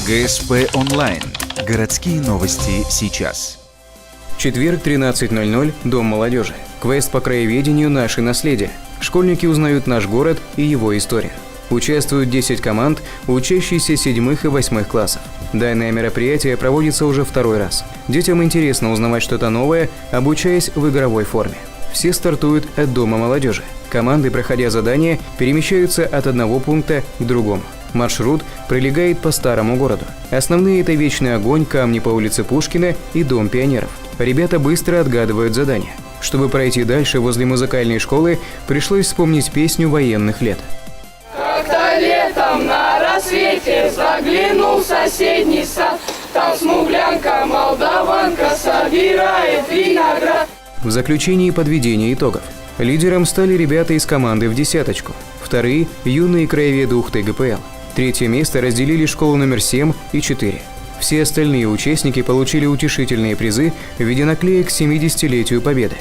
ГСП онлайн. Городские новости сейчас. Четверг, 13:00, Дом молодежи. Квест по краеведению «Наше наследие». Школьники узнают наш город и его историю. Участвуют 10 команд, учащиеся 7 и 8 классов. Данное мероприятие проводится уже второй раз. Детям интересно узнавать что-то новое, обучаясь в игровой форме. Все стартуют от Дома молодежи. Команды, проходя задания, перемещаются от одного пункта к другому. Маршрут пролегает по старому городу. Основные – это Вечный огонь, камни по улице Пушкина и Дом пионеров. Ребята быстро отгадывают задания. Чтобы пройти дальше, возле музыкальной школы пришлось вспомнить песню военных лет. Как-то летом на рассвете заглянул в соседний сад. Там смуглянка, молдаванка собирает виноград. В заключении подведение итогов. Лидером стали ребята из команды в десяточку. Вторые – юные краеведы Ухты ГПЛ. Третье место разделили школу номер 7 и 4. Все остальные участники получили утешительные призы в виде наклеек к 70-летию Победы.